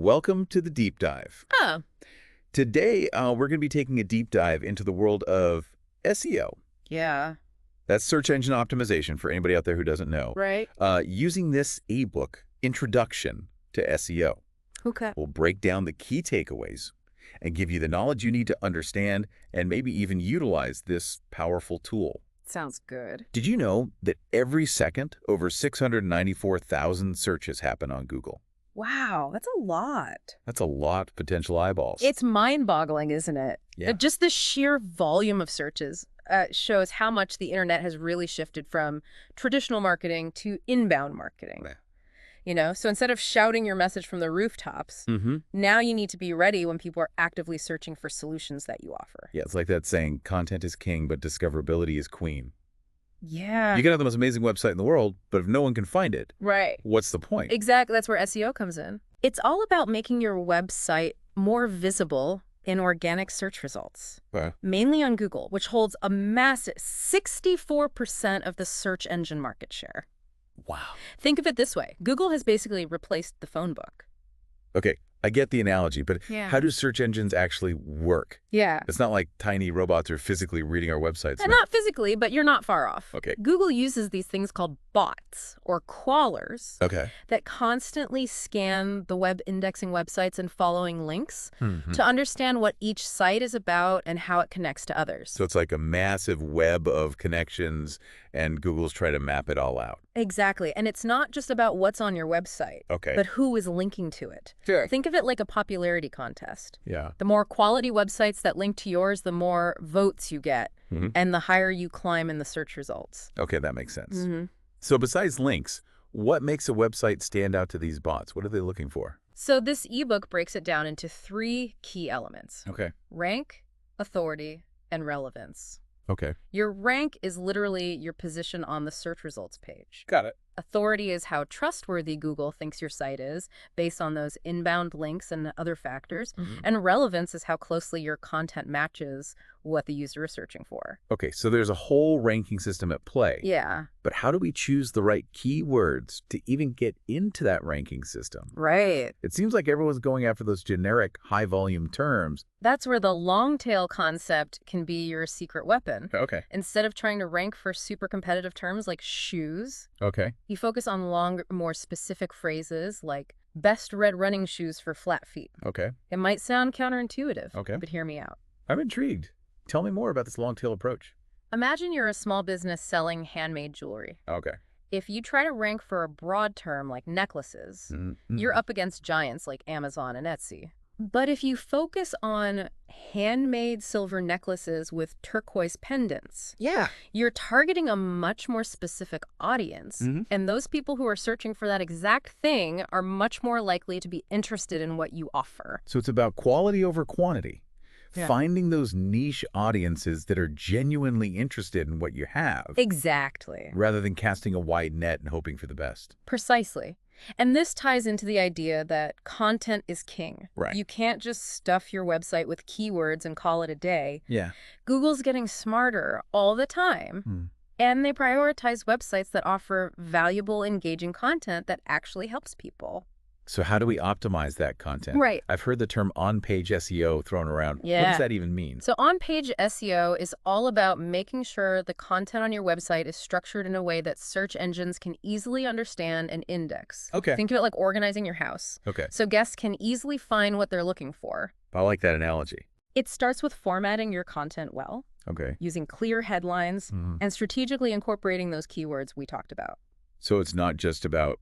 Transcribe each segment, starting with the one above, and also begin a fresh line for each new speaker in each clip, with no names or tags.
Welcome to the deep dive.
Oh,
Today, we're going to be taking a deep dive into the world of SEO.
yeah.
That's search engine optimization for anybody out there who doesn't know.
Right.
Using this ebook, Introduction to SEO.
Okay.
We'll break down the key takeaways and give you the knowledge you need to understand and maybe even utilize this powerful tool.
Sounds good.
Did you know that every second, over 694,000 searches happen on Google?
Wow, that's a lot.
That's a lot of potential eyeballs.
It's mind-boggling, isn't it?
Yeah.
Just the sheer volume of searches shows how much the internet has really shifted from traditional marketing to inbound marketing.
Yeah.
You know, so instead of shouting your message from the rooftops, now you need to be ready when people are actively searching for solutions that you offer.
Yeah, it's like that saying, content is king, but discoverability is queen.
Yeah.
You can have the most amazing website in the world, but if no one can find it,
Right.
what's the point?
Exactly. That's where SEO comes in. It's all about making your website more visible in organic search results, mainly on Google, which holds a massive 64% of the search engine market share.
Wow.
Think of it this way. Google has basically replaced the phone book.
Okay, I get the analogy, but
Yeah.
how do search engines actually work?
Yeah.
It's not like tiny robots are physically reading our websites.
And not physically, but you're not far off.
Okay.
Google uses these things called bots or crawlers
Okay.
that constantly scan the web indexing websites and following links
Mhm.
to understand what each site is about and how it connects to others.
So it's like a massive web of connections, and Google's trying to map it all out.
Exactly. And it's not just about what's on your website,
Okay.
but who is linking to it.
Sure.
Think of it like a popularity contest.
Yeah.
The more quality websites that link to yours, the more votes you get,
Mhm.
and the higher you climb in the search results.
Okay, that makes sense.
Mm-hmm.
So besides links, what makes a website stand out to these bots? What are they looking for?
So this ebook breaks it down into 3 key elements:
Okay.
rank, authority, and relevance.
Okay.
Your rank is literally your position on the search results page.
Got it.
Authority is how trustworthy Google thinks your site is based on those inbound links and other factors. And relevance is how closely your content matches what the user is searching for.
Okay, so there's a whole ranking system at play.
Yeah,
But how do we choose the right keywords to even get into that ranking system?
right.
It seems like everyone's going after those generic high-volume terms.
That's where the long tail concept can be your secret weapon.
Okay.
Instead of trying to rank for super competitive terms like shoes,
Okay.
you focus on longer, more specific phrases like best red running shoes for flat feet.
Okay.
It might sound counterintuitive,
Okay.
but hear me out.
I'm intrigued. Tell me more about this long-tail approach.
Imagine you're a small business selling handmade jewelry.
Okay.
If you try to rank for a broad term like necklaces, you're up against giants like Amazon and Etsy. But if you focus on handmade silver necklaces with turquoise pendants,
Yeah.
you're targeting a much more specific audience. And those people who are searching for that exact thing are much more likely to be interested in what you offer.
So it's about quality over quantity.
Yeah.
Finding those niche audiences that are genuinely interested in what you have,
Exactly.
rather than casting a wide net and hoping for the best.
Precisely. And this ties into the idea that content is king.
Right.
You can't just stuff your website with keywords and call it a day.
Yeah.
Google's getting smarter all the time. And they prioritize websites that offer valuable, engaging content that actually helps people.
So how do we optimize that content?
Right.
I've heard the term on-page SEO thrown around. What
Yeah.
does that even mean?
So on-page SEO is all about making sure the content on your website is structured in a way that search engines can easily understand and index.
Okay.
Think of it like organizing your house.
Okay.
So guests can easily find what they're looking for.
I like that analogy.
It starts with formatting your content well,
Okay.
using clear headlines, and strategically incorporating those keywords we talked about.
So it's not just about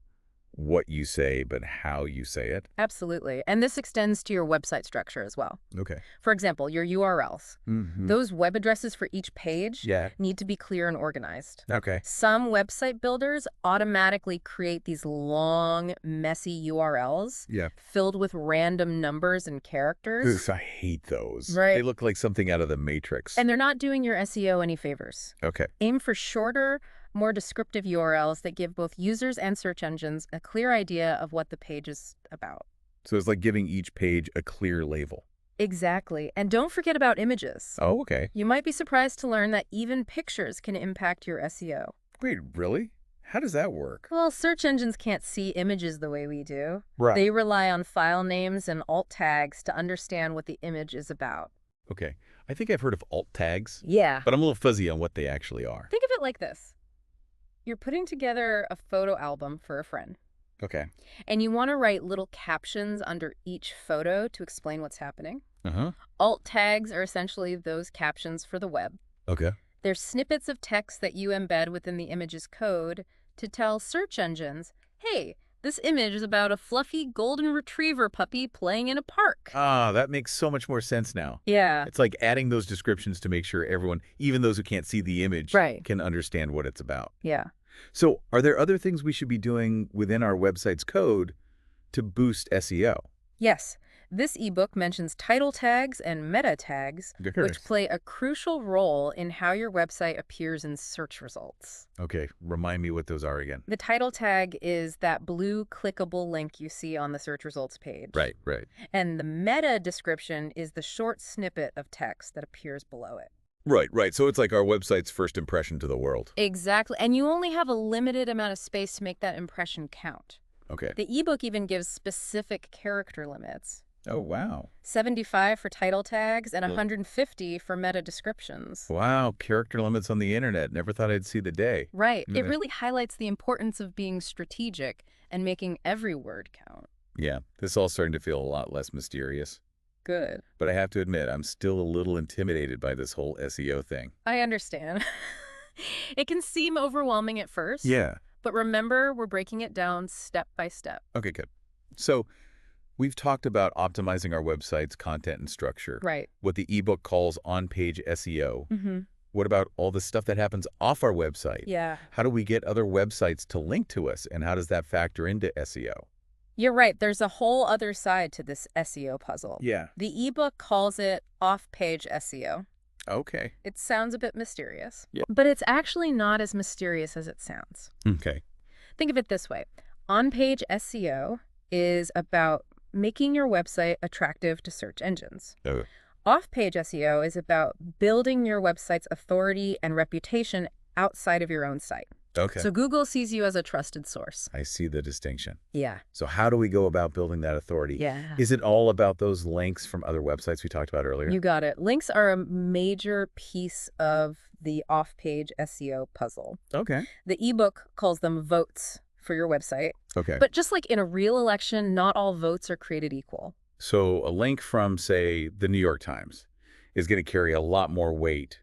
what you say, but how you say it?
Absolutely. And this extends to your website structure as well.
Okay.
For example, your URLs. Those web addresses for each page
Yeah.
need to be clear and organized.
Okay.
Some website builders automatically create these long, messy URLs
Yeah.
filled with random numbers and characters.
Ugh, I hate those.
Right.
They look like something out of the Matrix.
And they're not doing your SEO any favors.
Okay.
Aim for shorter, more descriptive URLs that give both users and search engines a clear idea of what the page is about.
So it's like giving each page a clear label.
Exactly. And don't forget about images.
Oh, okay.
You might be surprised to learn that even pictures can impact your SEO.
Wait, really? How does that work?
Well, search engines can't see images the way we do.
Right.
They rely on file names and alt tags to understand what the image is about.
Okay. I think I've heard of alt tags,
Yeah.
but I'm a little fuzzy on what they actually are.
Think of it like this. You're putting together a photo album for a friend,
Okay.
and you want to write little captions under each photo to explain what's happening.
Uh-huh.
Alt tags are essentially those captions for the web.
Okay.
They're snippets of text that you embed within the image's code to tell search engines, hey, this image is about a fluffy golden retriever puppy playing in a park.
Ah, that makes so much more sense now.
Yeah.
It's like adding those descriptions to make sure everyone, even those who can't see the image,
Right.
can understand what it's about.
Yeah.
So are there other things we should be doing within our website's code to boost SEO?
Yes. This ebook mentions title tags and meta tags,
Good.
which play a crucial role in how your website appears in search results.
Okay, remind me what those are again.
The title tag is that blue clickable link you see on the search results page.
Right.
And the meta description is the short snippet of text that appears below it.
Right. So it's like our website's first impression to the world.
Exactly. And you only have a limited amount of space to make that impression count.
Okay.
The ebook even gives specific character limits.
Oh, wow.
75 for title tags and 150 for meta descriptions.
Wow, character limits on the internet. Never thought I'd see the day.
Right.
I'm
It
gonna-
really highlights the importance of being strategic and making every word count.
Yeah, this is all starting to feel a lot less mysterious.
Good.
But I have to admit, I'm still a little intimidated by this whole SEO thing.
I understand. It can seem overwhelming at first.
Yeah.
But remember, we're breaking it down step by step.
Okay, good. So we've talked about optimizing our website's content and structure.
Right.
What the ebook calls on-page SEO.
Mm-hmm.
What about all the stuff that happens off our website?
Yeah.
How do we get other websites to link to us, and how does that factor into SEO?
You're right. There's a whole other side to this SEO puzzle.
Yeah.
The ebook calls it off-page SEO.
Okay.
It sounds a bit mysterious.
Yeah.
But it's actually not as mysterious as it sounds.
Okay.
Think of it this way. On-page SEO is about making your website attractive to search engines.
Okay.
Off-page SEO is about building your website's authority and reputation outside of your own site.
Okay.
So Google sees you as a trusted source.
I see the distinction.
Yeah.
So how do we go about building that authority?
Yeah.
Is it all about those links from other websites we talked about earlier?
You got it. Links are a major piece of the off-page SEO puzzle.
Okay.
The ebook calls them votes for your website.
Okay.
But just like in a real election, not all votes are created equal.
So a link from, say, the New York Times is going to carry a lot more weight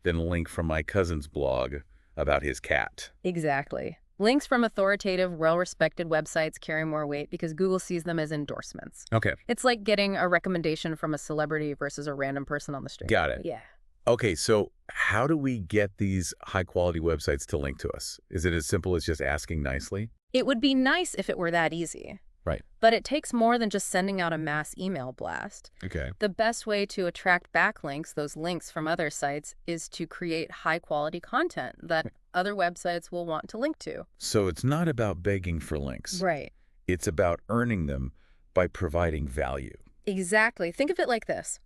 than a link from my cousin's blog about his cat.
Exactly. Links from authoritative, well-respected websites carry more weight because Google sees them as endorsements.
Okay.
It's like getting a recommendation from a celebrity versus a random person on the street.
Got it.
Yeah.
Okay, so how do we get these high-quality websites to link to us? Is it as simple as just asking nicely?
It would be nice if it were that easy.
Right.
But it takes more than just sending out a mass email blast.
Okay.
The best way to attract backlinks, those links from other sites, is to create high-quality content that other websites will want to link to.
So it's not about begging for links.
Right.
It's about earning them by providing value.
Exactly. Think of it like this.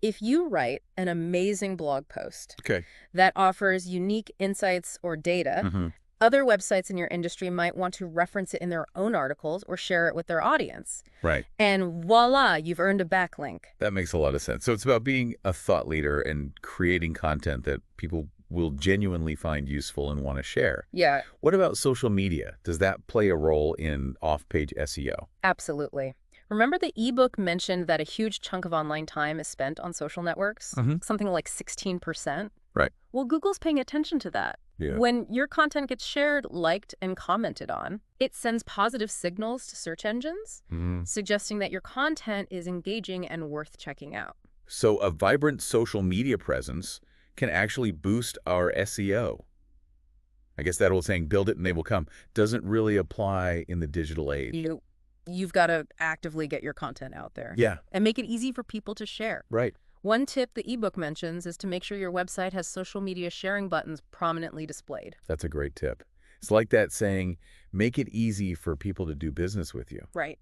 If you write an amazing blog post
Okay.
that offers unique insights or data,
Mm-hmm.
other websites in your industry might want to reference it in their own articles or share it with their audience.
Right.
And voila, you've earned a backlink.
That makes a lot of sense. So it's about being a thought leader and creating content that people will genuinely find useful and want to share.
Yeah,
What about social media? Does that play a role in off-page SEO?
absolutely. Remember the ebook mentioned that a huge chunk of online time is spent on social networks?
Mhm.
Something like 16%?
Right.
Well, Google's paying attention to that.
Yeah.
When your content gets shared, liked, and commented on, it sends positive signals to search engines, suggesting that your content is engaging and worth checking out.
So a vibrant social media presence can actually boost our SEO. I guess that old saying, build it and they will come, doesn't really apply in the digital age.
You've got to actively get your content out there.
Yeah,
And make it easy for people to share.
right.
One tip the ebook mentions is to make sure your website has social media sharing buttons prominently displayed.
That's a great tip. It's like that saying, make it easy for people to do business with you.
Right.